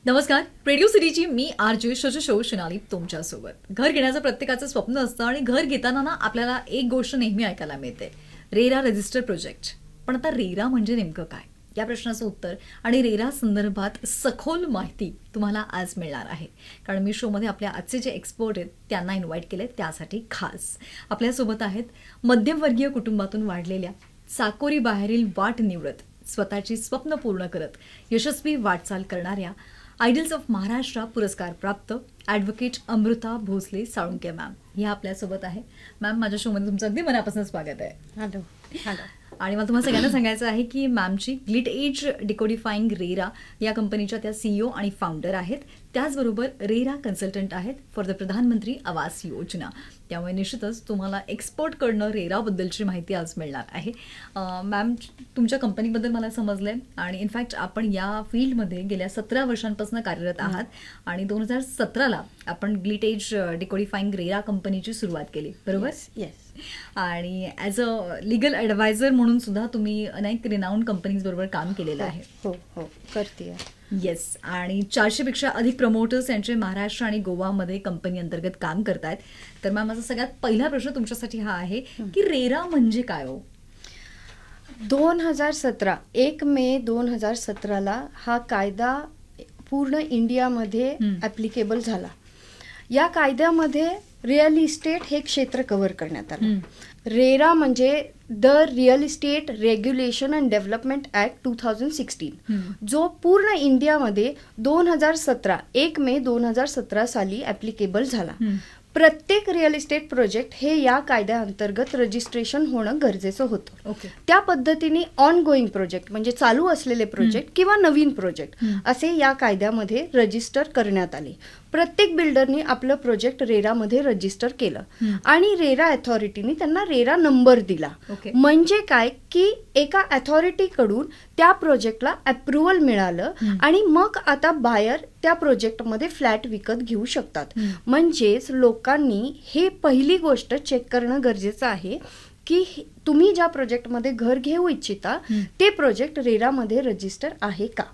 नमस्कार. रेडिओ सिटीची मी आरजे शशशो शिनाली तुमच्यासोबत. घर घेण्याचं प्रत्येकाचं स्वप्न असतं आणि घर घेताना ना आपल्याला एक गोष्ट नेहमी ऐकायला मिळते, रेरा रजिस्टर प्रोजेक्ट. पण आता रेरा म्हणजे नेमकं काय, या प्रश्नाचं उत्तर आणि रेरा संदर्भात सखोल माहिती तुम्हाला आज मिळणार आहे. कारण मी शोमध्ये आपल्या आजचे जे एक्सपर्ट आहेत त्यांना इन्व्हाइट केले त्यासाठी खास. आपल्यासोबत आहेत मध्यमवर्गीय कुटुंबातून वाढलेल्या, चाकोरी बाहेरील वाट निवडत, स्वतःची स्वप्न पूर्ण करत यशस्वी वाटचाल करणाऱ्या, आयडल्स ऑफ महाराष्ट्र पुरस्कार प्राप्त ॲडव्होकेट अमृता भोसले साळुंके मॅम ह्या आपल्यासोबत आहे. मॅम, माझ्या शोमध्ये तुमचं अगदी मनापासून स्वागत आहे. हॅलो. आणि मला तुम्हाला सगळ्यांना सांगायचं आहे की मॅमची ग्लिट एज डिकोडिफाईंग रेरा या कंपनीच्या त्या CEO आणि फाउंडर आहेत. त्याचबरोबर रेरा कन्सल्टंट आहेत फॉर द प्रधानमंत्री आवास योजना. त्यामुळे निश्चितच तुम्हाला एक्सपर्टकडनं रेराबद्दलची माहिती आज मिळणार आहे. मॅम, तुमच्या कंपनीबद्दल मला समजलंय आणि इनफॅक्ट आपण या फील्डमध्ये गेल्या 17 वर्षांपासून कार्यरत आहात आणि 2017ला आपण ग्लिट एज डिकोडिफाईंग रेरा कंपनीची सुरुवात केली, बरोबर? येस. आणि ॲज अ लिगल ॲडवायझर म्हणून सुद्धा तुम्ही अनेक रिनाऊंड कंपनीज बरोबर काम केलेलं आहे. हो हो करते. येस. आणि 400 पेक्षा अधिक प्रमोटर्स यांचे महाराष्ट्र आणि गोवामध्ये कंपनी अंतर्गत काम करतायत. तर मॅम, माझा सगळ्यात पहिला प्रश्न तुमच्यासाठी हा आहे की रेरा म्हणजे काय हो? 2017 1 मे 2017ला हा कायदा पूर्ण इंडियामध्ये ॲप्लिकेबल झाला. या कायद्यामध्ये रिअल इस्टेट हे क्षेत्र कव्हर करण्यात आलं. रेरा म्हणजे the real estate regulation and development act 2016, जो पूर्ण इंडियामध्ये 1 मे 2017 साली ॲप्लिकेबल झाला. प्रत्येक रिअल इस्टेट प्रोजेक्ट हे या कायद्याअंतर्गत रजिस्ट्रेशन होणं गरजेचं होतं. त्या पद्धतीने ऑन गोईंग प्रोजेक्ट म्हणजे चालू असलेले प्रोजेक्ट किंवा नवीन प्रोजेक्ट असे या कायद्यामध्ये रजिस्टर करण्यात आले. प्रत्येक बिल्डरनी आपलं प्रोजेक्ट रेरामध्ये रजिस्टर केलं आणि रेरा अथॉरिटीने त्यांना रेरा नंबर दिला. म्हणजे काय की एका अथॉरिटीकडून त्या प्रोजेक्टला अप्रुव्हल मिळालं आणि मग आता बायर त्या प्रोजेक्टमध्ये फ्लॅट विकत घेऊ शकतात. म्हणजेच लोकांनी हे पहिली गोष्ट चेक करणं गरजेचं आहे की तुम्ही ज्या प्रोजेक्टमध्ये घर घेऊ इच्छिता ते प्रोजेक्ट रेरामध्ये रजिस्टर आहे का.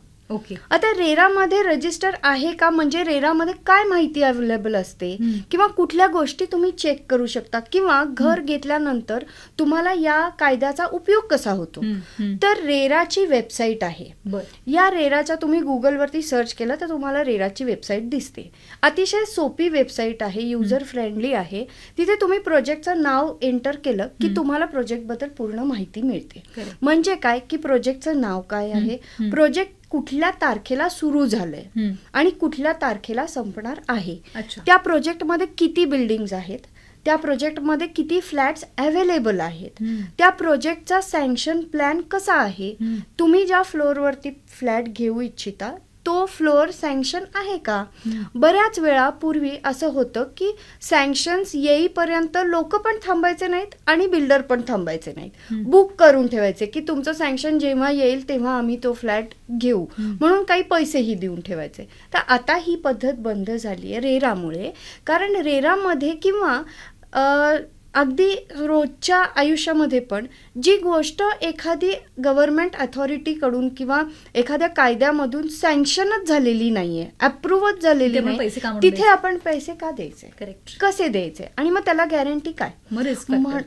आता रेरामध्ये रजिस्टर आहे का म्हणजे रेरामध्ये काय माहिती अवेलेबल असते किंवा कुठल्या गोष्टी तुम्ही चेक करू शकता किंवा घर घेतल्यानंतर तुम्हाला या कायद्याचा उपयोग कसा होतो. तर रेराची वेबसाईट आहे. या रेराच्या तुम्ही गुगलवरती सर्च केलं तर तुम्हाला रेराची वेबसाईट दिसते. अतिशय सोपी वेबसाईट आहे, युजर फ्रेंडली आहे. तिथे तुम्ही प्रोजेक्टचं नाव एंटर केलं की तुम्हाला प्रोजेक्टबद्दल पूर्ण माहिती मिळते. म्हणजे काय की प्रोजेक्टचं नाव काय आहे, प्रोजेक्ट कुठल्या तारखेला सुरू झालंय आणि कुठल्या तारखेला संपणार आहे, त्या प्रोजेक्टमध्ये किती बिल्डिंग्स आहेत, त्या प्रोजेक्टमध्ये किती फ्लॅट्स अवेलेबल आहेत, त्या प्रोजेक्टचा सँक्शन प्लॅन कसा आहे, तुम्ही ज्या फ्लोअरवरती फ्लॅट घेऊ इच्छिता तो फ्लोअर सँक्शन आहे का. बऱ्याच वेळा पूर्वी असं होतं की सँक्शन्स येईपर्यंत लोक पण थांबायचे नाहीत आणि बिल्डर पण थांबायचे नाहीत. बुक करून ठेवायचे की तुमचं सँक्शन जेव्हा येईल तेव्हा आम्ही तो फ्लॅट घेऊ म्हणून काही पैसेही देऊन ठेवायचे. तर आता ही पद्धत बंद झाली आहे रेरामुळे. कारण रेरामध्ये किंवा अगदी रोजच्या आयुष्यामध्ये पण जी गोष्ट एखादी गव्हर्नमेंट अथॉरिटीकडून किंवा एखाद्या कायद्यामधून सँक्शनच झालेली नाहीये, अप्रूव्हच झालेली नाही, तिथे आपण पैसे का द्यायचे, कसे द्यायचे आणि मग त्याला गॅरंटी काय.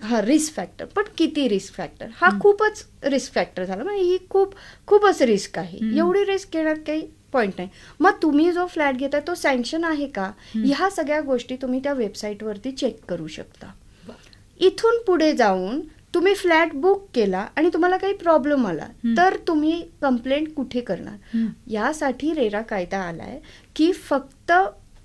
हा रिस्क फॅक्टर. पण किती रिस्क फॅक्टर, हा खूपच रिस्क फॅक्टर झाला. म्हणजे ही खूपच रिस्क आहे. एवढी रिस्क घेण्यात काही पॉईंट नाही. मग तुम्ही जो फ्लॅट घेताय तो सँक्शन आहे का, ह्या सगळ्या गोष्टी तुम्ही त्या वेबसाईटवरती चेक करू शकता. इथून पुढे जाऊन तुम्ही फ्लॅट बुक केला आणि तुम्हाला काही प्रॉब्लेम आला तर तुम्ही कंप्लेंट कुठे करणार. यासाठी रेरा कायदा आलाय की फक्त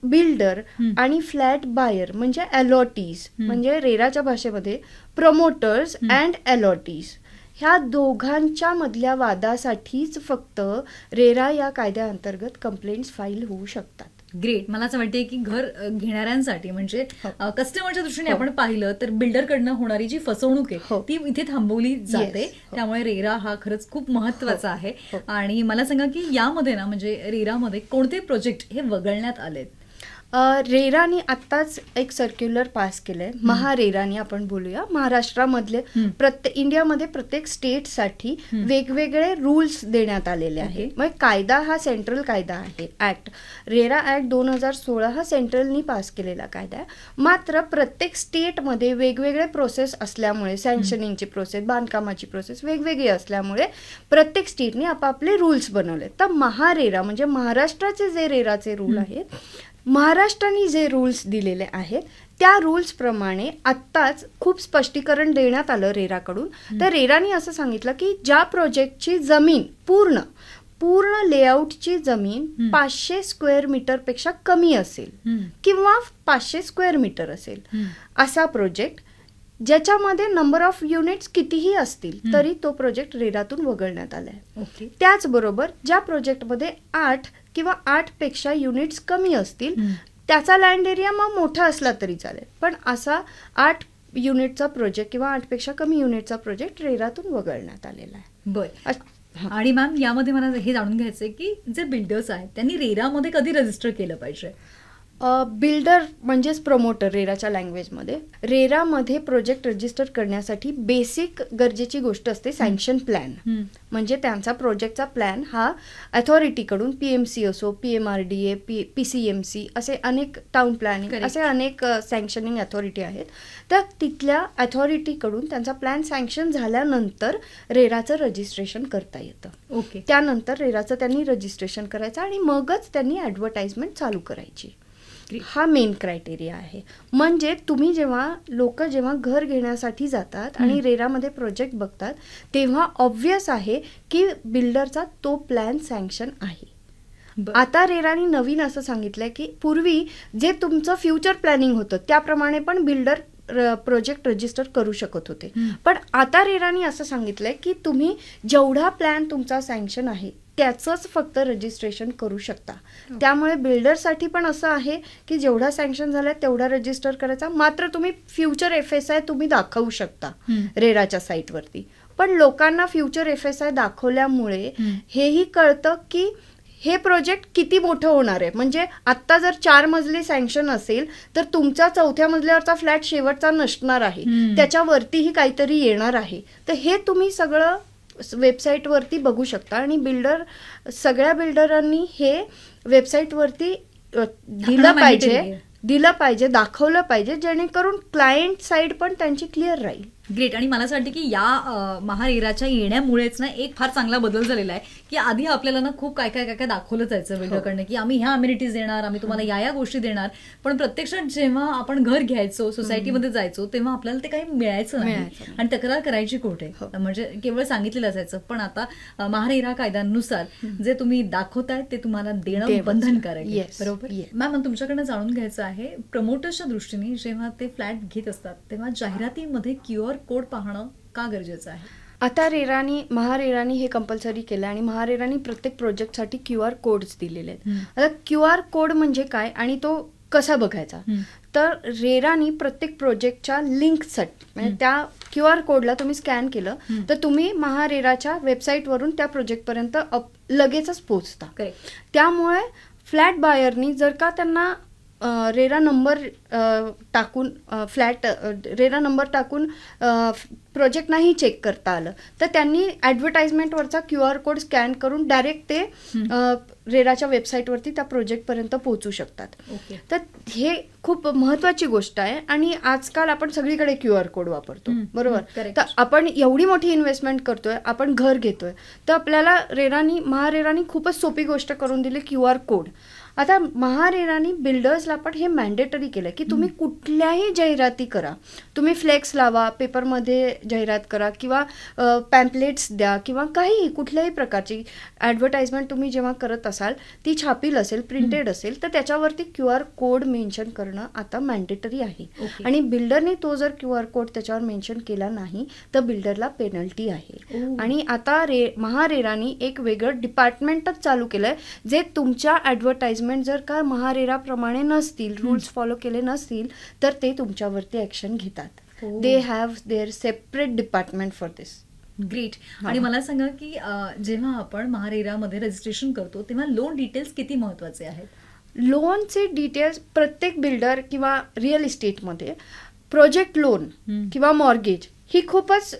बिल्डर आणि फ्लॅट बायर म्हणजे अलॉटीज, म्हणजे रेराच्या भाषेमध्ये प्रमोटर्स अँड अलॉटीज, ह्या दोघांच्या मधल्या वादासाठीच फक्त रेरा या कायद्याअंतर्गत कंप्लेंट्स फाईल होऊ शकतात. ग्रेट. मला असं वाटतंय की घर घेणाऱ्यांसाठी म्हणजे कस्टमरच्या दृष्टीने आपण पाहिलं तर बिल्डरकडनं होणारी जी फसवणूक आहे ती इथे थांबवली जाते. त्यामुळे रेरा हा खरंच खूप महत्वाचा आहे. आणि मला सांगा की यामध्ये ना म्हणजे रेरामध्ये कोणते प्रोजेक्ट हे वगळण्यात आलेत? रेरानी आत्ताच एक सर्क्युलर पास केलंय, महारेरानी आपण बोलूया. महाराष्ट्रामधले इंडियामध्ये प्रत्येक स्टेटसाठी वेगवेगळे रूल्स देण्यात आलेले आहेत. म्हणजे कायदा हा सेंट्रल कायदा आहे, ऍक्ट. रेरा ऍक्ट 2016 हा सेंट्रलनी पास केलेला कायदा आहे. मात्र प्रत्येक स्टेटमध्ये वेगवेगळे प्रोसेस असल्यामुळे, सँक्शनिंगची प्रोसेस, बांधकामाची प्रोसेस वेगवेगळी असल्यामुळे प्रत्येक स्टेटने आपापले रूल्स बनवले. तर महारेरा म्हणजे महाराष्ट्राचे जे रेराचे रूल आहेत, महाराष्ट्राने जे रूल्स दिलेले आहेत त्या रूल्सप्रमाणे आत्ताच खूप स्पष्टीकरण देण्यात आलं रेराकडून. तर रेराने असं सांगितलं की ज्या प्रोजेक्टची जमीन पूर्ण लेआउटची जमीन 500 स्क्वेअर मीटरपेक्षा कमी असेल किंवा 500 स्क्वेअर मीटर असेल, असा प्रोजेक्ट ज्याच्यामध्ये नंबर ऑफ युनिट्स कितीही असतील तरी तो प्रोजेक्ट रेरातून वगळण्यात आलाय. त्याचबरोबर ज्या प्रोजेक्टमध्ये 8 किंवा 8 पेक्षा युनिट्स कमी असतील, त्याचा लँड एरिया मग मोठा असला तरी चालेल, पण असा 8 युनिटचा प्रोजेक्ट किंवा 8 पेक्षा कमी युनिटचा प्रोजेक्ट रेरातून वगळण्यात आलेला आहे. बरं. आणि मॅम यामध्ये मला हे जाणून घ्यायचंय की जे बिल्डर्स आहेत त्यांनी रेरामध्ये कधी रजिस्टर केलं पाहिजे? बिल्डर म्हणजेच प्रमोटर रेराच्या लँग्वेजमध्ये. रेरामध्ये प्रोजेक्ट रजिस्टर करण्यासाठी बेसिक गरजेची गोष्ट असते सँक्शन प्लॅन. म्हणजे त्यांचा प्रोजेक्टचा प्लॅन हा अथॉरिटीकडून, PMC असो, PMRDA, PCMC असे अनेक, टाउन प्लॅनिंग असे अनेक सँक्शनिंग अथॉरिटी आहेत. तर तिथल्या अथॉरिटीकडून त्यांचा प्लॅन सँक्शन झाल्यानंतर रेराचं रजिस्ट्रेशन करता येतं. त्यानंतर रेराचं त्यांनी रजिस्ट्रेशन करायचं आणि मगच त्यांनी ॲडव्हर्टाइजमेंट चालू करायची. हा मेन क्रायटेरिया आहे. म्हणजे तुम्ही लोक जेव्हा घर घेण्यासाठी जातात आणि रेरामध्ये प्रोजेक्ट बघतात तेव्हा ऑब्व्हियस आहे की बिल्डरचा तो प्लॅन सँक्शन आहे. आता रेराने नवीन असं सांगितलंय की पूर्वी जे तुमचं फ्युचर प्लॅनिंग होतं त्याप्रमाणे पण बिल्डर प्रोजेक्ट रजिस्टर करू शकत होते, पण आता रेराने असं सांगितलंय की तुम्ही जेवढा प्लॅन तुमचा सँक्शन आहे त्याचंच फक्त रजिस्ट्रेशन करू शकता. त्यामुळे बिल्डरसाठी पण असं आहे की जेवढा सँक्शन झालाय तेवढा रजिस्टर करायचा. मात्र तुम्ही फ्युचर FSI तुम्ही दाखवू शकता रेराच्या साईटवरती. पण लोकांना फ्युचर FSI दाखवल्यामुळे हेही कळतं की हे प्रोजेक्ट किती मोठं होणार आहे. म्हणजे आत्ता जर 4 मजली सँक्शन असेल तर तुमचा 4थ्या मजल्यावरचा फ्लॅट शेवटचा नसणार आहे, त्याच्यावरतीही काहीतरी येणार आहे. तर हे तुम्ही सगळं वेबसाईटवरती बघू शकता आणि सगळ्या बिल्डरांनी हे वेबसाईटवरती दिलं पाहिजे, दाखवलं पाहिजे, जेणेकरून क्लायंट साईड पण त्यांची क्लिअर राहील. ग्रेट. आणि मला असं वाटतं की या महारेराच्या येण्यामुळेच ना एक फार चांगला बदल झालेला आहे की आधी आपल्याला ना खूप काय काय काय काय दाखवलं जायचं बिल्डरकडनं की आम्ही ह्या अम्युनिटीज देणार, आम्ही तुम्हाला या गोष्टी देणार, पण प्रत्यक्षात जेव्हा आपण घर घ्यायचो, सोसायटीमध्ये जायचो तेव्हा आपल्याला ते काही मिळायचं नाही आणि तक्रार करायची कुठे, म्हणजे केवळ सांगितलेलं असायचं. पण आता महारेरा कायद्यानुसार जे तुम्ही दाखवताय ते तुम्हाला देणं बंधनकारक आहे. बरोबर. मॅम तुमच्याकडनं जाणून घ्यायचं आहे, प्रमोटर्सच्या दृष्टीने जेव्हा ते फ्लॅट घेत असतात तेव्हा जाहिरातीमध्ये QR कोड पाहणं का गरजेचं आहे? आता महारेरानी हे कंपल्सरी केलं आणि महारेरानी प्रत्येक प्रोजेक्टसाठी QR कोड्स दिलेले आहेत. आता QR कोड म्हणजे काय आणि तो कसा बघायचा, तर रेरानी प्रत्येक प्रोजेक्टच्या लिंकसाठी म्हणजे त्या QR कोडला तुम्ही स्कॅन केलं तर तुम्ही महारेराच्या वेबसाईटवरून त्या प्रोजेक्टपर्यंत लगेचच पोहोचता. त्यामुळे फ्लॅट बायरनी जर का त्यांना रेरा नंबर टाकून प्रोजेक्ट नाही चेक करता आलं तर त्यांनी ॲडव्हर्टाइजमेंटवरचा QR कोड स्कॅन करून डायरेक्ट ते रेराच्या वेबसाईटवरती त्या प्रोजेक्टपर्यंत पोहोचू शकतात. तर हे खूप महत्वाची गोष्ट आहे आणि आजकाल आपण सगळीकडे QR कोड वापरतो, बरोबर. तर आपण एवढी मोठी इन्व्हेस्टमेंट करतोय, आपण घर घेतोय, तर आपल्याला महारेरानी खूपच सोपी गोष्ट करून दिली QR कोड. आता महारेरानी बिल्डर्सला पण हे मॅन्डेटरी केलं की तुम्ही कुठल्याही जाहिराती करा, तुम्ही फ्लेक्स लावा, पेपरमध्ये जाहिरात करा किंवा पॅम्पलेट्स द्या किंवा काही कुठल्याही प्रकारची ॲडव्हर्टाइजमेंट तुम्ही जेव्हा करत असाल ती छापील असेल, प्रिंटेड असेल, तर त्याच्यावरती QR कोड मेन्शन करणं आता मॅन्डेटरी आहे. आणि बिल्डरने तो जर QR कोड त्याच्यावर मेन्शन केला नाही तर बिल्डरला पेनल्टी आहे. आणि आता महारेरानी एक वेगळं डिपार्टमेंटच चालू केलंय जे तुमच्या ॲडव्हर्टाइजमेंट जर का महारेराप्रमाणे नसतील, रूल्स फॉलो केले नसतील तर ते तुमच्यावरती ऍक्शन घेतात. They have there separate department for this. Great. आणि मला सांगा की जेव्हा आपण महारेरामध्ये रजिस्ट्रेशन करतो तेव्हा लोन डिटेल्स किती महत्वाचे आहेत? लोनचे डिटेल्स प्रत्येक बिल्डर किंवा रिअल इस्टेटमध्ये प्रोजेक्ट लोन किंवा मॉर्गेज ही खूपच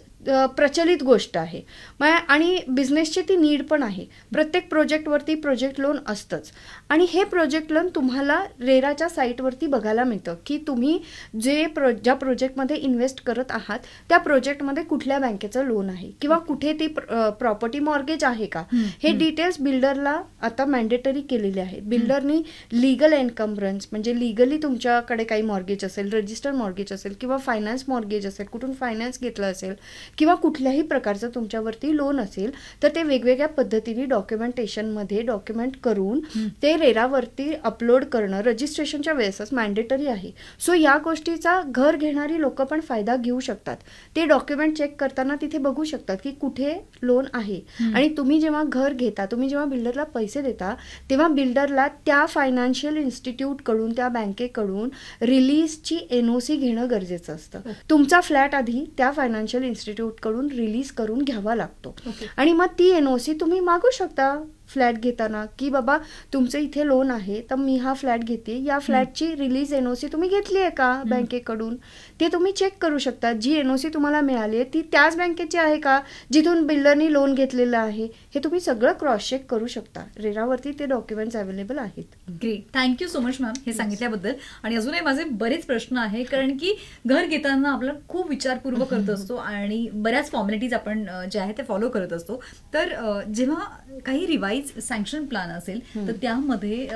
प्रचलित गोष्ट आहे आणि बिझनेसची ती नीड पण आहे. प्रत्येक प्रोजेक्टवरती प्रोजेक्ट लोन असतंच आणि हे प्रोजेक्ट लोन तुम्हाला रेराच्या साईटवरती बघायला मिळतं की तुम्ही ज्या प्रोजेक्टमध्ये इन्व्हेस्ट करत आहात त्या प्रोजेक्टमध्ये कुठल्या बँकेचं लोन आहे किंवा कुठे ती प्रॉपर्टी मॉर्गेज आहे का, हे डिटेल्स बिल्डरला आता मॅन्डेटरी केलेले आहेत. बिल्डरनी लिगल एन्कम्ब्रन्स म्हणजे लिगली तुमच्याकडे काही मॉर्गेज असेल, रजिस्टर मॉर्गेज असेल किंवा फायनान्स मॉर्गेज असेल, कुठून फायनान्स घेतलं असेल किंवा कुठल्याही प्रकारचं तुमच्यावरती लोन असेल तर ते वेगवेगळ्या पद्धतीने डॉक्युमेंटेशनमध्ये डॉक्युमेंट करून ते रेरावरती अपलोड करणं रजिस्ट्रेशनच्या वेळेसच मॅन्डेटरी आहे. सो या गोष्टीचा घर घेणारी लोक पण फायदा घेऊ शकतात. ते डॉक्युमेंट चेक करताना तिथे बघू शकतात की कुठे लोन आहे आणि तुम्ही जेव्हा घर घेता, तुम्ही जेव्हा बिल्डरला पैसे देता तेव्हा बिल्डरला त्या फायनान्शियल इन्स्टिट्यूटकडून, त्या बँकेकडून रिलीजची NOC घेणं गरजेचं असतं. तुमचा फ्लॅट आधी त्या फायनान्शियल इन्स्टिट्यूट कडून रिलीज करून घ्यावा लागतो आणि मग ती NOC तुम्ही मागू शकता फ्लॅट घेताना की बाबा तुमचं इथे लोन आहे तर मी हा फ्लॅट घेते, या फ्लॅटची रिलीज NOC तुम्ही घेतली आहे का बँकेकडून, ते तुम्ही चेक करू शकता. जी NOC तुम्हाला मिळाली आहे ती त्याच बँकेची आहे का जिथून बिल्डरनी लोन घेतलेलं आहे, हे तुम्ही सगळं क्रॉस चेक करू शकता. रेरावरती ते डॉक्युमेंट्स अवेलेबल आहेत. Great, thank you so much ma'am हे सांगितल्याबद्दल. आणि अजूनही माझे बरेच प्रश्न आहे कारण की घर घेताना आपला खूप विचारपूर्वक करत असतो आणि बऱ्याच फॉर्मॅलिटीज आपण जे आहे ते फॉलो करत असतो. तर जेव्हा काही रिवाईज सँक्शन प्लॅन असेल तर त्यामध्ये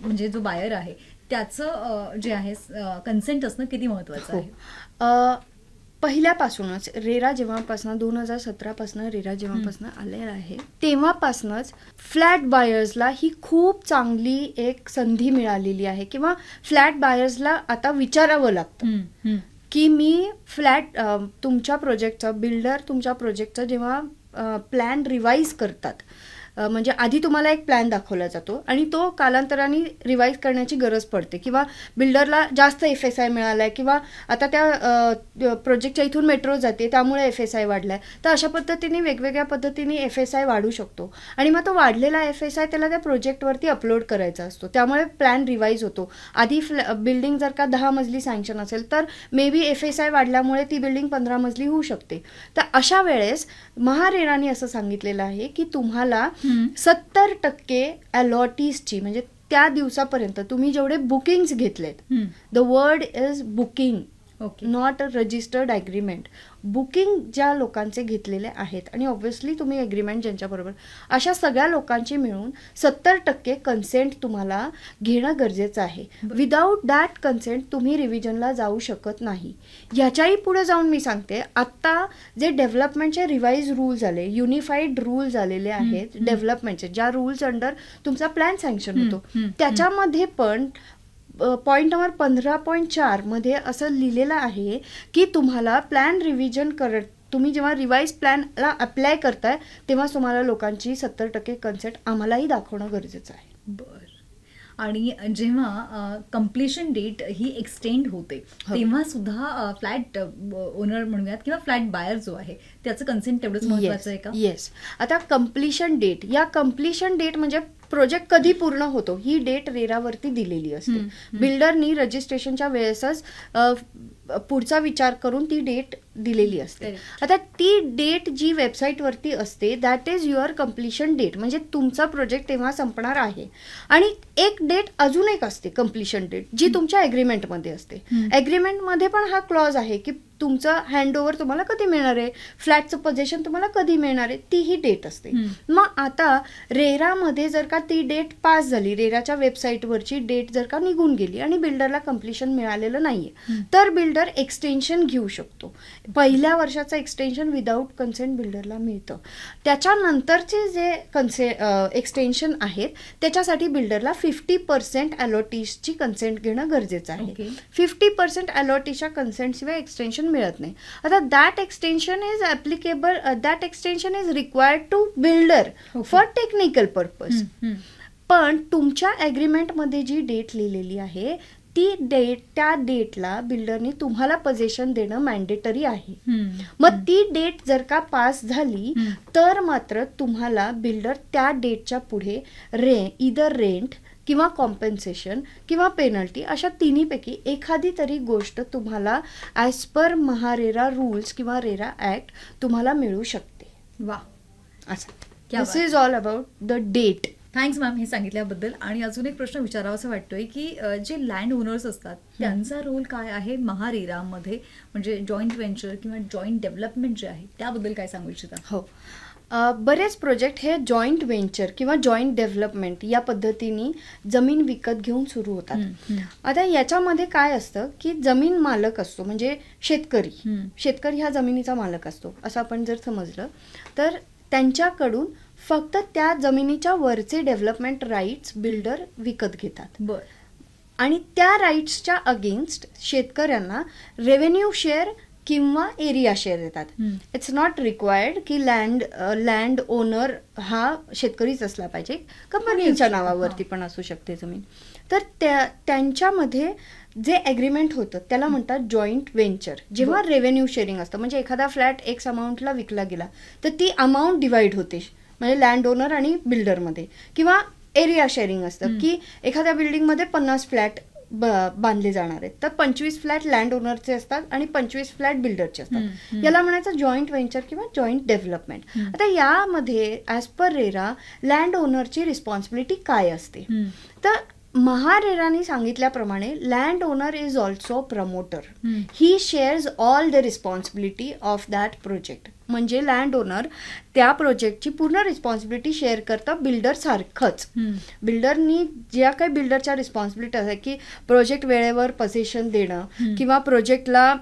म्हणजे जो बायर आहे त्याचं जे आहे कन्सेंट असणं किती महत्वाचं आहे? पहिल्यापासूनच रेरा जेव्हापासून 2017 पासून रेरा जेव्हापासून आलेला आहे तेव्हापासूनच फ्लॅट बायर्सला ही खूप चांगली एक संधी मिळालेली आहे किंवा फ्लॅट बायर्सला आता विचारावं लागतं की मी फ्लॅट तुमच्या प्रोजेक्टचं, बिल्डर तुमच्या प्रोजेक्टचं जेव्हा प्लॅन रिवाईज करतात, म्हणजे आधी तुम्हाला एक प्लॅन दाखवला जातो आणि तो कालांतराने रिवाईज करण्याची गरज पडते किंवा बिल्डरला जास्त FSI मिळालाय किंवा आता त्या प्रोजेक्टच्या इथून मेट्रो जाते त्यामुळे FSI वाढलाय, तर अशा पद्धतीने वेगवेगळ्या पद्धतीने FSI वाढू शकतो आणि मग तो वाढलेला FSI त्याला त्या प्रोजेक्टवरती अपलोड करायचा असतो. त्यामुळे प्लॅन रिवाईज होतो. आधी बिल्डिंग जर का 10 मजली सँक्शन असेल तर मे बी FSI वाढल्यामुळे ती बिल्डिंग 15 मजली होऊ शकते. तर अशा वेळेस महारेराने असं सांगितलेलं आहे की तुम्हाला 70% अलॉटीजची म्हणजे त्या दिवसापर्यंत तुम्ही जेवढे बुकिंग्स घेतलेत, the word is booking, not a registered agreement, booking ज्या लोकांचे घेतलेले आहेत आणि ऑब्व्हियसली तुम्ही ॲग्रीमेंट ज्यांच्याबरोबर, अशा सगळ्या लोकांची मिळून 70% कन्सेंट तुम्हाला घेणं गरजेचं आहे. विदाऊट दॅट कन्सेंट तुम्ही रिव्हिजनला जाऊ शकत नाही. ह्याच्याही पुढे जाऊन मी सांगते, आत्ता जे डेव्हलपमेंटचे रिवाईज रूल्स आले, युनिफाईड रूल्स आलेले आहेत डेव्हलपमेंटचे, ज्या रूल्स अंडर तुमचा प्लॅन सँक्शन होतो, त्याच्यामध्ये पण पॉईंट नंबर 15.4 मध्ये असं लिहिलेलं आहे की तुम्हाला प्लॅन रिव्हिजन तुम्ही जेव्हा रिवाईज प्लॅनला अप्लाय करताय तेव्हा तुम्हाला लोकांची 70% कन्सेंट आम्हालाही दाखवणं गरजेचं आहे. बरं. आणि जेव्हा कम्प्लिशन डेट ही एक्सटेंड होते तेव्हा सुद्धा फ्लॅट ओनर म्हणूयात किंवा फ्लॅट बायर जो आहे त्याचं कन्सेंट तेवढंच महत्वाचं आहे का? येस. आता कम्प्लिशन डेट, या कम्प्लिशन डेट म्हणजे प्रोजेक्ट कधी पूर्ण होतो ही डेट रेरावरती दिलेली असते. बिल्डरनी रजिस्ट्रेशनच्या वेळेसच पुढचा विचार करून ती डेट दिलेली असते. आता ती डेट जी वेबसाईटवरती असते that is your completion date, म्हणजे तुमचा प्रोजेक्ट तेव्हा संपणार आहे. आणि एक डेट अजून एक असते कम्प्लिशन डेट जी तुमच्या ॲग्रीमेंटमध्ये असते. ॲग्रीमेंटमध्ये पण हा क्लॉज आहे की तुमचं हँडओव्हर तुम्हाला कधी मिळणार आहे, फ्लॅटचं पोझिशन तुम्हाला कधी मिळणार आहे, ती ही डेट असते. मग आता रेरामध्ये जर का ती डेट पास झाली, रेराच्या वेबसाईटवरची डेट जर का निघून गेली आणि बिल्डरला कम्प्लिशन मिळालेलं नाहीये, तर बिल्डर एक्सटेन्शन घेऊ शकतो. पहिल्या वर्षाचं एक्सटेन्शन विदाऊट कन्सेंट बिल्डरला मिळतं. त्याच्यानंतरचे जे एक्सटेन्शन आहेत त्याच्यासाठी बिल्डरला 50% अलॉटीजची कन्सेंट घेणं गरजेचं आहे. 50% अलॉटीच्या कन्सेंटशिवाय एक्सटेन्शन मिळत नाही. आता that extension is applicable, that extension is required to builder for technical purpose. पण तुमच्या ॲग्रीमेंटमध्ये जी डेट लिहिलेली आहे ती डेट, त्या डेटला बिल्डरने तुम्हाला पोझिशन देणं मॅन्डेटरी आहे. मग ती डेट जर का पास झाली तर मात्र तुम्हाला बिल्डर त्या डेटच्या पुढे इदर रेंट किंवा कॉम्पेन्सेशन किंवा पेनल्टी अशा तिन्हीपैकी एखादी तरी गोष्ट तुम्हाला ॲज पर महारेरा रूल्स किंवा रेरा ॲक्ट तुम्हाला मिळू शकते. वा, असं क्या दिस बात. Is all about the date. Thanks ma'am हे सांगितल्याबद्दल. आणि अजून एक प्रश्न विचारावा असं वाटतोय की जे लँड ओनर्स असतात त्यांचा रोल काय आहे महारेरामध्ये, म्हणजे जॉईंट व्हेंचर किंवा जॉईंट डेव्हलपमेंट जे आहे त्याबद्दल काय सांगू इच्छिता? हो, बरेच प्रोजेक्ट हे जॉईंट व्हेंचर किंवा जॉईंट डेव्हलपमेंट या पद्धतीने जमीन विकत घेऊन सुरू होतात. आता याच्यामध्ये काय असतं की जमीन मालक असतो, म्हणजे शेतकरी हा जमिनीचा मालक असतो असं आपण जर समजलं तर त्यांच्याकडून फक्त त्या जमिनीच्या वरचे डेव्हलपमेंट राईट्स बिल्डर विकत घेतात. बर. आणि त्या राईट्सच्या अगेन्स्ट शेतकऱ्यांना रेव्हेन्यू शेअर किंवा एरिया शेअर देतात. इट्स नॉट रिक्वायर्ड की लँड ओनर हा शेतकरीच असला पाहिजे, कंपनीच्या नावावरती पण असू शकते जमीन. तर त्यांच्यामध्ये जे ॲग्रीमेंट होतं त्याला म्हणतात जॉईंट व्हेंचर. जेव्हा रेव्हेन्यू शेअरिंग असतं, म्हणजे एखादा फ्लॅट एक्स अमाऊंटला विकला गेला तर ती अमाऊंट डिवाइड होते, म्हणजे लँड ओनर आणि बिल्डरमध्ये. किंवा एरिया शेअरिंग असतं की एखाद्या बिल्डिंगमध्ये 50 फ्लॅट बांधले जाणार आहेत, तर 25 फ्लॅट लँड ओनरचे असतात आणि 25 फ्लॅट बिल्डरचे असतात. याला म्हणायचं जॉईंट व्हेंचर किंवा जॉईंट डेव्हलपमेंट. आता यामध्ये ॲज पर रेरा लँड ओनरची रिस्पॉन्सिबिलिटी काय असते, तर महारेराने सांगितल्याप्रमाणे land owner is also promoter. He shares all the responsibility of that project. म्हणजे लँड ओनर त्या प्रोजेक्टची पूर्ण रिस्पॉन्सिबिलिटी शेअर करतं बिल्डर सारखंच. बिल्डरनी ज्या काही बिल्डरच्या रिस्पॉन्सिबिलिटी आहे की प्रोजेक्ट वेळेवर पोझिशन देणं किंवा प्रोजेक्टला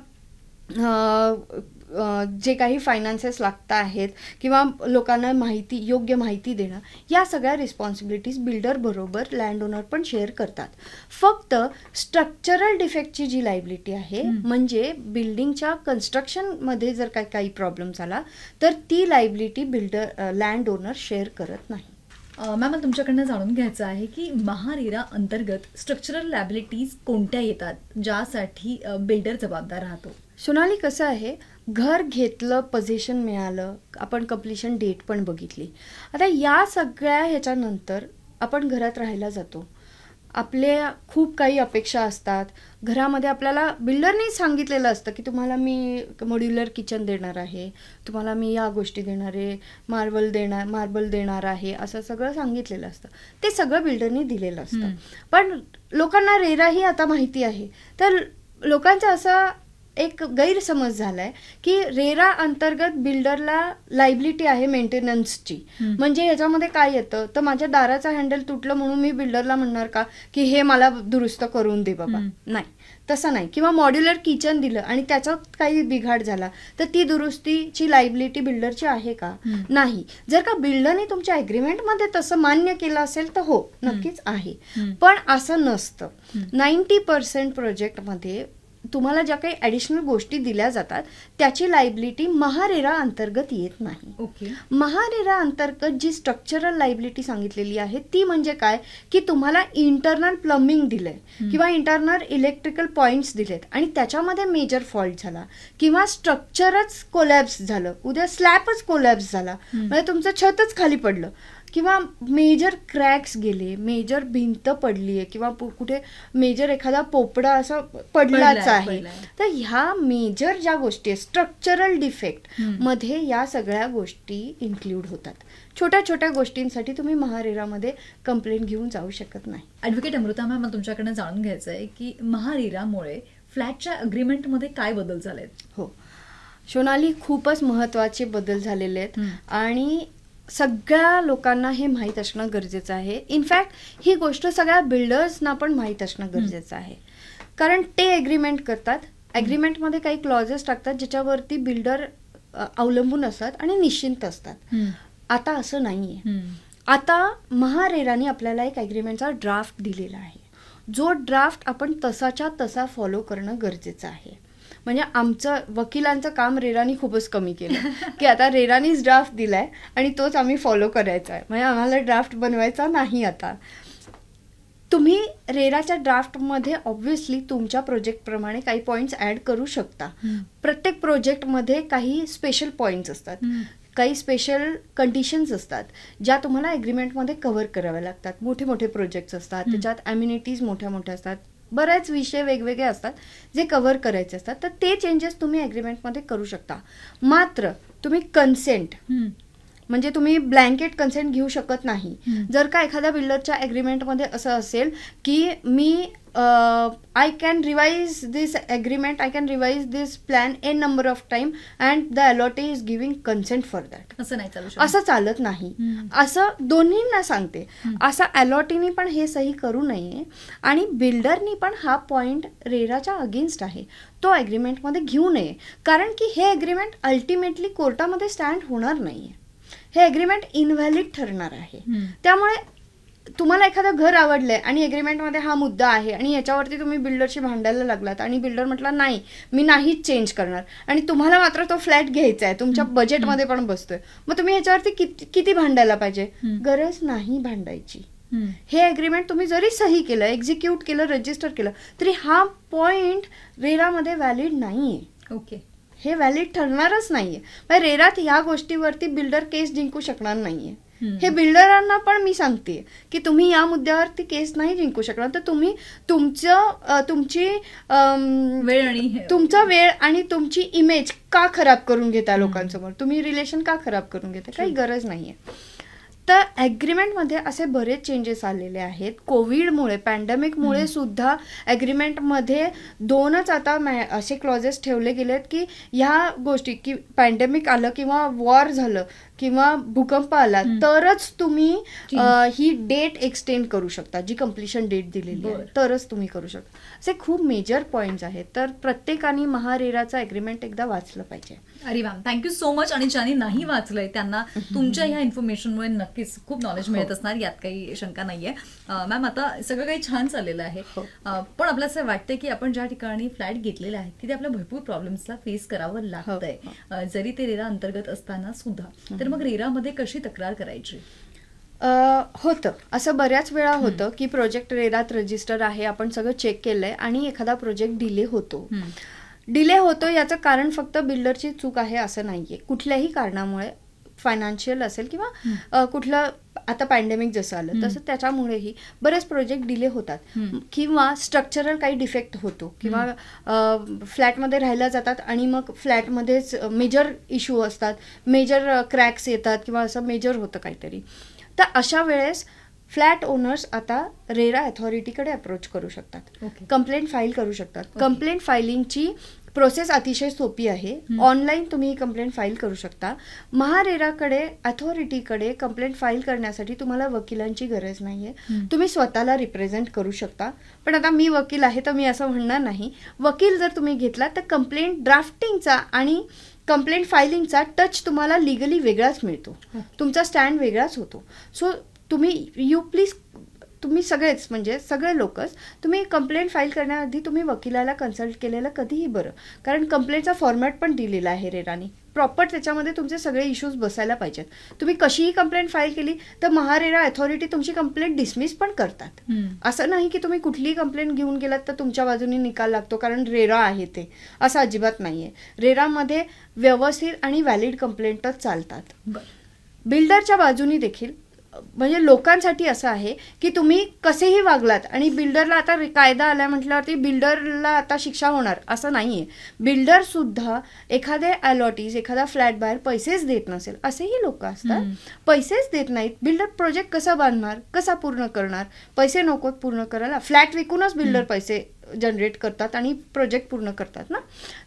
जे काही फायनान्सेस लागत आहेत किंवा लोकांना योग्य माहिती देणं, या सगळ्या रिस्पॉन्सिबिलिटीज बिल्डर बरोबर लँड ओनर पण शेअर करतात. फक्त स्ट्रक्चरल डिफेक्टची जी लायबिलिटी आहे, म्हणजे बिल्डिंगच्या कन्स्ट्रक्शनमध्ये जर काही प्रॉब्लेम झाला तर ती लायबिलिटी लँड ओनर शेअर करत नाही. मॅम तुमच्याकडनं जाणून घ्यायचं आहे की महारेरा अंतर्गत स्ट्रक्चरल लॅबिलिटीज कोणत्या येतात ज्यासाठी बिल्डर जबाबदार राहतो? सोनाली, कसं आहे, घर घेतलं, पोझिशन मिळालं, आपण कंप्लिशन डेट पण बघितली. आता या सगळ्या ह्याच्यानंतर आपण घरात राहायला जातो. आपल्या खूप काही अपेक्षा असतात. घरामध्ये आपल्याला बिल्डरने सांगितलेलं असतं की तुम्हाला मी मॉड्युलर किचन देणार आहे, तुम्हाला मी या गोष्टी देणार आहे, मार्बल देणार आहे, असं सगळं सांगितलेलं असतं. ते सगळं बिल्डरने दिलेलं असतं. पण लोकांना रेराही आता माहिती आहे, तर लोकांचं असं एक गैरसमज झालाय की रेरा अंतर्गत बिल्डरला लायबिलिटी आहे मेंटेनन्सची. म्हणजे ह्याच्यामध्ये काय येतं, तर माझ्या दाराचं हँडल तुटलं म्हणून मी बिल्डरला म्हणणार का की हे मला दुरुस्त करून दे बाबा? नाही, तसं नाही. किंवा मॉड्युलर किचन दिलं आणि त्याच्यात काही बिघाड झाला तर ती दुरुस्तीची लायबिलिटी बिल्डरची आहे का? नाही. जर का बिल्डरने तुमच्या ॲग्रीमेंटमध्ये तसं मान्य केलं असेल तर हो, नक्कीच आहे. पण असं नसतं. 90% प्रोजेक्टमध्ये तुम्हाला ज्या काही ॲडिशनल गोष्टी दिल्या जातात त्याची लायबिलिटी महारेरा अंतर्गत येत नाही. ओके. महारेरा अंतर्गत जी स्ट्रक्चरल लायबिलिटी सांगितलेली आहे ती म्हणजे काय की तुम्हाला इंटरनल प्लंबिंग दिलंय किंवा इंटरनल इलेक्ट्रिकल पॉइंट्स दिलेत आणि त्याच्यामध्ये मेजर फॉल्ट झाला किंवा स्ट्रक्चरच कोलॅप्स झालं, उद्या स्लॅबच कोलॅप्स झाला, म्हणजे तुमचं छतच खाली पडलं किंवा मेजर क्रॅक्स गेले, मेजर भिंत पडली आहे किंवा कुठे मेजर एखादा पोपडा असा पडलाच आहे, तर ह्या मेजर ज्या गोष्टी आहेत स्ट्रक्चरल डिफेक्ट मध्ये या सगळ्या गोष्टी इन्क्लूड होतात. छोट्या छोट्या गोष्टींसाठी तुम्ही महारेरामध्ये कंप्लेंट घेऊन जाऊ शकत नाही. ॲडव्होकेट अमृता मॅम, तुमच्याकडनं जाणून घ्यायचं आहे की महारेरामुळे फ्लॅटच्या अग्रीमेंटमध्ये काय बदल झालेत? हो सोनाली, खूपच महत्त्वाचे बदल झालेले आहेत आणि सगळ्या लोकांना हे माहीत असणं गरजेचं आहे. इनफॅक्ट ही गोष्ट सगळ्या बिल्डर्सना पण माहीत असणं गरजेचं आहे, कारण ते ॲग्रीमेंट करतात. ॲग्रीमेंटमध्ये काही क्लॉजेस टाकतात ज्याच्यावरती बिल्डर अवलंबून असतात आणि निश्चिंत असतात. आता असं नाहीये. आता महारेराने आपल्याला एक ॲग्रीमेंटचा ड्राफ्ट दिलेला आहे, जो ड्राफ्ट आपण तसाच्या तसा फॉलो करणं गरजेचं आहे. म्हणजे आमचं वकिलांचं काम रेरानी खूपच कमी केलं की आता रेरानीच ड्राफ्ट दिलाय आणि तोच आम्ही फॉलो करायचा आहे, म्हणजे आम्हाला ड्राफ्ट बनवायचा नाही. आता तुम्ही रेराच्या ड्राफ्टमध्ये ऑब्व्हियसली तुमच्या प्रोजेक्टप्रमाणे काही पॉईंट्स ॲड करू शकता. प्रत्येक प्रोजेक्टमध्ये काही स्पेशल पॉईंट्स असतात. काही स्पेशल कंडिशन्स असतात ज्या तुम्हाला ॲग्रीमेंटमध्ये कव्हर कराव्या लागतात. मोठे मोठे प्रोजेक्ट्स असतात, त्याच्यात ॲम्युनिटीज मोठ्या मोठ्या असतात, बरेच विषय वेगवेगळे असतात जे कव्हर करायचे असतात. तर ते चेंजेस तुम्ही ॲग्रीमेंटमध्ये करू शकता. मात्र तुम्ही कन्सेंट म्हणजे तुम्ही ब्लँकेट कन्सेंट घेऊ शकत नाही. जर का एखाद्या बिल्डरच्या ॲग्रीमेंटमध्ये असं असेल की मी I can revise this agreement, I can revise this plan a number of time and the allottee is giving consent for that, असं नाही चालू शकत. असं चालत नाही. असं दोन्हींना सांगते. असं अलॉटीनी पण हे सही करू नये आणि बिल्डरनी पण हा पॉइंट रेराच्या अगेन्स्ट आहे, तो ॲग्रीमेंटमध्ये घेऊ नये. कारण की हे ॲग्रीमेंट अल्टिमेटली कोर्टामध्ये स्टँड होणार नाही. हे ॲग्रीमेंट इनव्हॅलिड ठरणार आहे. त्यामुळे तुम्हाला एखादं घर आवडलंय आणि ॲग्रीमेंटमध्ये हा मुद्दा आहे आणि याच्यावरती तुम्ही बिल्डरशी भांडायला लागलात आणि बिल्डर म्हटला नाही मी नाहीच चेंज करणार आणि तुम्हाला मात्र तो फ्लॅट घ्यायचा आहे, तुमच्या बजेटमध्ये पण बसतोय, मग तुम्ही याच्यावरती किती भांडायला पाहिजे? गरज नाही भांडायची. हे ॲग्रीमेंट तुम्ही जरी सही केलं, एक्झिक्यूट केलं, रजिस्टर केलं तरी हा पॉइंट रेरामध्ये व्हॅलिड नाहीये. ओके, हे व्हॅलिड ठरणारच नाहीये. रेरात या गोष्टीवरती बिल्डर केस जिंकू शकणार नाहीये. हे बिल्डरांना पण मी सांगते की तुम्ही या मुद्द्यावरती केस नाही जिंकू शकणार. तर तुम्ही तुमची वेळ आणि तुमची इमेज का खराब करून घेता लोकांसमोर? तुम्ही रिलेशन का खराब करून घेता? काही गरज नाहीये. तर ॲग्रीमेंटमध्ये असे बरेच चेंजेस आलेले आहेत. कोविडमुळे, पॅन्डेमिकमुळे सुद्धा ॲग्रीमेंटमध्ये 2च आता असे क्लॉजेस ठेवले गेलेत की ह्या गोष्टी की पॅन्डेमिक आलं किंवा वॉर झालं किंवा भूकंप आला तरच तुम्ही ही डेट एक्सटेंड करू शकता, जी कम्प्लिशन डेट दिलेली आहे तरच तुम्ही करू शकता. असे खूप मेजर पॉइंट्स आहेत. तर प्रत्येकाने महारेराचा ॲग्रीमेंट एकदा वाचलं पाहिजे. अरे मॅम, थँक्यू सो मच. आणि ज्यांनी नाही वाचलंय त्यांना तुमच्या ह्या इन्फॉर्मेशनमुळे नक्कीच खूप नॉलेज मिळत असणार, यात काही शंका नाहीये. मॅम, आता सगळं काही छान चाललेलं आहे, पण आपल्याला असं वाटतंय की आपण ज्या ठिकाणी फ्लॅट घेतलेले आहेत तिथे आपल्या भरपूर प्रॉब्लेम्सला फेस करावं लागतंय, जरी ते रेरा अंतर्गत असताना सुद्धा. तर मग रेरामध्ये कशी तक्रार करायची? होतं असं बऱ्याच वेळा होतं की प्रोजेक्ट रेरात रजिस्टर आहे, आपण सगळं चेक केलंय आणि एखादा प्रोजेक्ट डिले होतो. याचं कारण फक्त बिल्डरची चूक आहे असं नाहीये. कुठल्याही कारणामुळे, फायनान्शियल असेल किंवा कुठलं, आता पॅन्डेमिक जसं आलं तसं त्याच्यामुळेही बरेच प्रोजेक्ट डिले होतात किंवा स्ट्रक्चरल काही डिफेक्ट होतो किंवा फ्लॅटमध्ये राहायला जातात आणि मग फ्लॅटमध्येच मेजर इश्यू असतात, मेजर क्रॅक्स येतात किंवा असं मेजर होतं काहीतरी. तर अशा वेळेस फ्लॅट ओनर्स आता रेरा अथॉरिटीकडे अप्रोच करू शकतात, कंप्लेंट फाईल करू शकतात. कंप्लेंट फायलिंगची प्रोसेस अतिशय सोपी आहे. ऑनलाईन तुम्ही ही कंप्लेंट फाईल करू शकता. महारेराकडे, अथॉरिटीकडे कंप्लेंट फाईल करण्यासाठी तुम्हाला वकिलांची गरज नाहीये. तुम्ही स्वतःला रिप्रेझेंट करू शकता. पण आता मी वकील आहे तर मी असं म्हणणार नाही. वकील जर तुम्ही घेतला तर कंप्लेंट ड्राफ्टिंगचा आणि कंप्लेंट फायलिंगचा टच तुम्हाला लिगली वेगळाच मिळतो, तुमचा स्टँड वेगळाच होतो. सो तुम्ही सगळेच, म्हणजे सगळे लोकच, तुम्ही कंप्लेंट फाईल करण्याआधी तुम्ही वकिलाला कन्सल्ट केलेलं कधीही बरं. कारण कंप्लेंटचा फॉर्मॅट पण दिलेला आहे रेराने प्रॉपर, त्याच्यामध्ये तुमचे सगळे इश्यूज बसायला पाहिजेत. तुम्ही कशीही कंप्लेंट फाईल केली तर महारेरा अथॉरिटी तुमची कंप्लेंट डिसमिस पण करतात. असं नाही की तुम्ही कुठलीही कंप्लेंट घेऊन गेलात तर तुमच्या बाजूने निकाल लागतो कारण रेरा आहे ते, असं अजिबात नाहीये. रेरामध्ये व्यवस्थित आणि व्हॅलिड कंप्लेंटच चालतात. बिल्डरच्या बाजूनी देखील, म्हणजे लोकांसाठी असं आहे की तुम्ही कसेही वागलात आणि बिल्डरला आता कायदा आला म्हटल्यावरती बिल्डरला आता शिक्षा होणार असं नाहीये. बिल्डर सुद्धा एखादे अलॉटीज, एखादा फ्लॅट बाहेर पैसेच देत नसेल, असेही लोक असतात, पैसेच देत नाहीत. बिल्डर प्रोजेक्ट कसा बांधणार, कसा पूर्ण करणार? पैसे नकोत पूर्ण करायला, फ्लॅट विकूनच बिल्डर पैसे जनरेट करतात आणि प्रोजेक्ट पूर्ण करतात ना.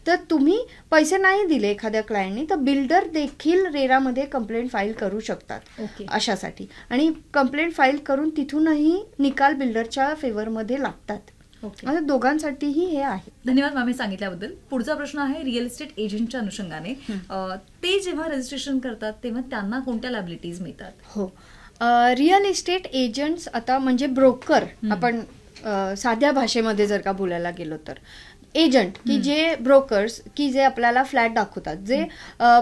तर तुम्ही पैसे नाही दिले एखाद्या क्लायंटनी तर बिल्डर देखील रेरामध्ये कंप्लेंट फाईल करू शकतात अशासाठी. आणि कंप्लेंट फाईल करून तिथूनही निकाल बिल्डरच्या फेवरमध्ये लागतात. म्हणजे दोघांसाठीही हे आहे. धन्यवाद मॅम सांगितल्याबद्दल. पुढचा प्रश्न आहे रिअल इस्टेट एजंटच्या अनुषंगाने. ते जेव्हा रजिस्ट्रेशन करतात तेव्हा त्यांना कोणत्या लायबिलिटीज मिळतात? हो, रिअल इस्टेट एजंट्स आता म्हणजे ब्रोकर, आपण साध्या भाषेमध्ये जर का बोलायला गेलो तर एजंट की जे ब्रोकर्स की जे आपल्याला फ्लॅट दाखवतात, जे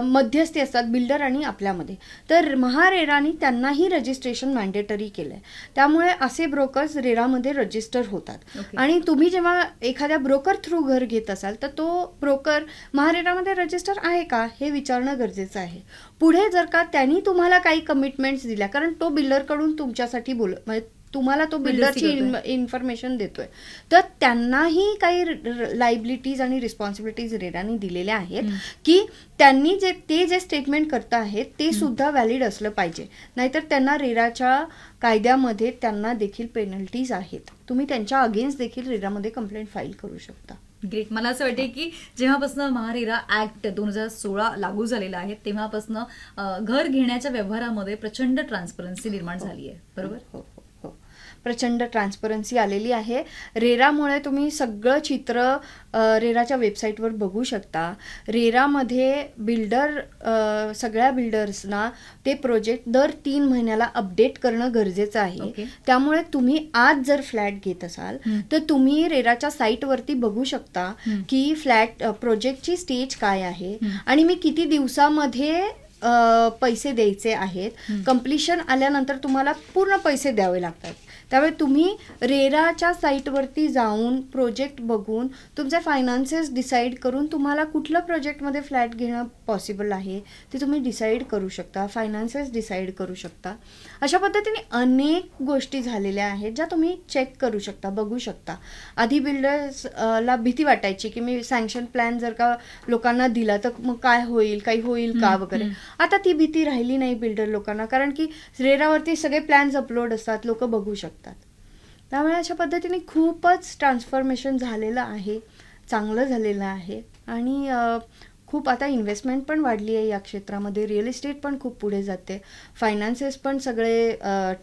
मध्यस्थी असतात बिल्डर आणि आपल्यामध्ये, तर महारेराने त्यांनाही रजिस्ट्रेशन मॅन्डेटरी केलंय. त्यामुळे असे ब्रोकर्स रेरामध्ये रजिस्टर होतात. आणि तुम्ही जेव्हा एखाद्या ब्रोकर थ्रू घर घेत असाल तर तो ब्रोकर महारेरामध्ये रजिस्टर आहे का हे विचारणं गरजेचं आहे. पुढे जर का त्यांनी तुम्हाला काही कमिटमेंट्स दिल्या, कारण तो बिल्डरकडून तुमच्यासाठी म्हणजे तुम्हाला तो बिल्डरची इन्फॉर्मेशन देतोय, तर त्यांनाही काही लायबिलिटीज आणि रिस्पॉन्सिबिलिटीज रेराने दिलेल्या आहेत की त्यांनी जे स्टेटमेंट करत आहेत ते सुद्धा व्हॅलिड असलं पाहिजे. नाहीतर त्यांना रेराच्या कायद्यामध्ये त्यांना देखील पेनल्टीज आहेत. तुम्ही त्यांच्या अगेन्स्ट देखील रेरामध्ये कंप्लेंट फाईल करू शकता. ग्रेट. मला असं वाटते की जेव्हापासून महारेरा ऍक्ट 2016 लागू झालेला आहे तेव्हापासून घर घेण्याच्या व्यवहारामध्ये प्रचंड ट्रान्सपरन्सी निर्माण झाली आहे. बरोबर? हो, प्रचंड ट्रान्सपरन्सी आलेली आहे. रेरामुळे तुम्ही सगळं चित्र रेराच्या वेबसाईटवर बघू शकता. रेरामध्ये सगळ्या बिल्डर्सना ते प्रोजेक्ट दर 3 महिन्याला अपडेट करणं गरजेचं आहे. त्यामुळे तुम्ही आज जर फ्लॅट घेत असाल तर तुम्ही रेराच्या साईटवरती बघू शकता की फ्लॅट प्रोजेक्टची स्टेज काय आहे आणि मी किती दिवसामध्ये पैसे द्यायचे आहेत. कंप्लिशन आल्यानंतर तुम्हाला पूर्ण पैसे द्यावे लागतात. त्यामुळे तुम्ही रेराच्या साईटवरती जाऊन प्रोजेक्ट बघून तुमचे फायनान्सेस डिसाईड करून तुम्हाला कुठलं प्रोजेक्टमध्ये फ्लॅट घेणं पॉसिबल आहे ते तुम्ही डिसाईड करू शकता, फायनान्सेस डिसाईड करू शकता. अशा पद्धतीने अनेक गोष्टी झालेल्या आहेत ज्या तुम्ही चेक करू शकता, बघू शकता. आधी बिल्डर्सला भीती वाटायची की मी सँक्शन प्लॅन जर का लोकांना दिला तर मग काय होईल, काही होईल का वगैरे. आता ती भीती राहिली नाही बिल्डर लोकांना, कारण की रेरावरती सगळे प्लॅन्स अपलोड असतात, लोक बघू शकतात. त्यामुळे अशा पद्धतीने खूपच ट्रान्सफॉर्मेशन झालेलं आहे, चांगलं झालेलं आहे. आणि खूप आता इन्व्हेस्टमेंट पण वाढली आहे या क्षेत्रामध्ये. रिअल इस्टेट पण खूप पुढे जाते. फायनान्सेस पण सगळे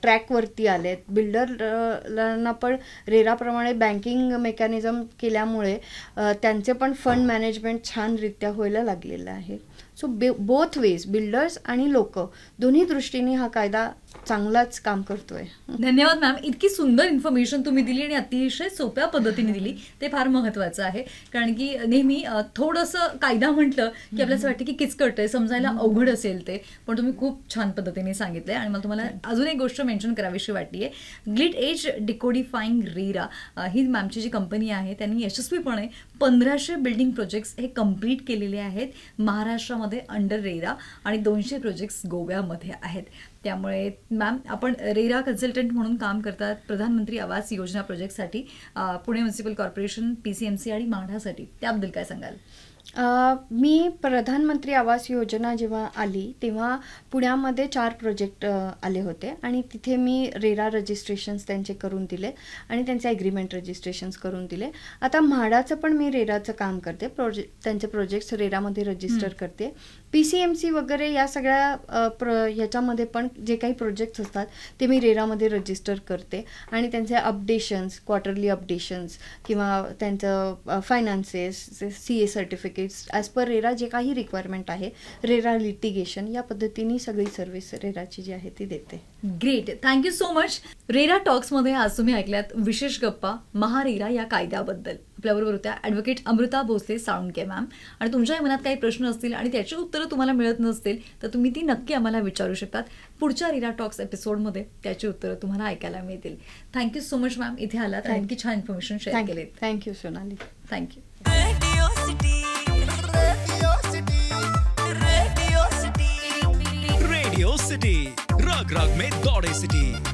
ट्रॅकवरती आलेत. बिल्डरना पण रेराप्रमाणे बँकिंग मेकॅनिझम केल्यामुळे त्यांचे पण फंड मॅनेजमेंट छानरित्या व्हायला लागलेलं आहे. सो बोथ वेज बिल्डर्स आणि लोक दोन्ही दृष्टीने हा कायदा चांगलाच काम करतोय. धन्यवाद मॅम. इतकी सुंदर इन्फॉर्मेशन तुम्ही दिली आणि अतिशय सोप्या पद्धतीने दिली, ते फार महत्वाचं आहे. कारण की नेहमी थोडंसं कायदा म्हटलं की आपल्याला वाटतं की किचकट आहे, समजायला अवघड असेल ते, पण तुम्ही खूप छान पद्धतीने सांगितलंय. आणि मला तुम्हाला अजून एक गोष्ट मेन्शन करावीशी वाटली आहे. ग्लिड एज डिकोडिफाईंग रेरा ही मॅमची जी कंपनी आहे त्यांनी यशस्वीपणे 1500 बिल्डिंग प्रोजेक्ट्स हे कम्प्लीट केलेले आहेत महाराष्ट्रामध्ये अंडर रेरा, आणि 200 प्रोजेक्ट्स गोव्यामध्ये आहेत. त्यामुळे मॅम आपण रेरा कन्सल्टंट म्हणून काम करतात प्रधानमंत्री आवास योजना प्रोजेक्टसाठी, पुणे म्युनिसिपल कॉर्पोरेशन, PCMC आणि म्हाडासाठी. त्याबद्दल काय सांगाल? मी प्रधानमंत्री आवास योजना जेव्हा आली तेव्हा पुण्यामध्ये 4 प्रोजेक्ट आले होते आणि तिथे मी रेरा रजिस्ट्रेशन्स त्यांचे करून दिले आणि त्यांचे ॲग्रीमेंट रजिस्ट्रेशन्स करून दिले. आता म्हाडाचं पण मी रेराचं काम करते, त्यांचे प्रोजेक्ट्स रेरामध्ये रजिस्टर करते. PCMC वगैरे या सगळ्या ह्याच्यामध्ये पण जे काही प्रोजेक्ट्स असतात ते मी रेरामध्ये रजिस्टर करते आणि त्यांचे अपडेशन्स, क्वार्टरली अपडेशन्स किंवा त्यांचं finances, CA certificates as per RERA जे काही रिक्वायरमेंट आहे, रेरा लिटिगेशन, या पद्धतीने सगळी सर्व्हिस रेराची जी आहे ती देते. Great. Thank you so much. RERA टॉक्समध्ये आज तुम्ही ऐकल्यात विशेष गप्पा महारेरा या कायद्याबद्दल. आपल्याबरोबर होत्या ॲडव्होकेट अमृता भोसले साळुंके मॅम. आणि तुमच्याही मनात काही प्रश्न असतील आणि त्याची उत्तरं तुम्हाला मिळत नसतील तर तुम्ही ती नक्की आम्हाला विचारू शकतात. पुढच्या रेरा टॉक्स एपिसोडमध्ये त्याची उत्तरं तुम्हाला ऐकायला मिळतील. थँक्यू सो मच मॅम, इथे आलात आणि इतकी छान इन्फॉर्मेशन शेअर केली. Thank you Sonali. Thank you. Radio city रग रग में दौड़े सिटी.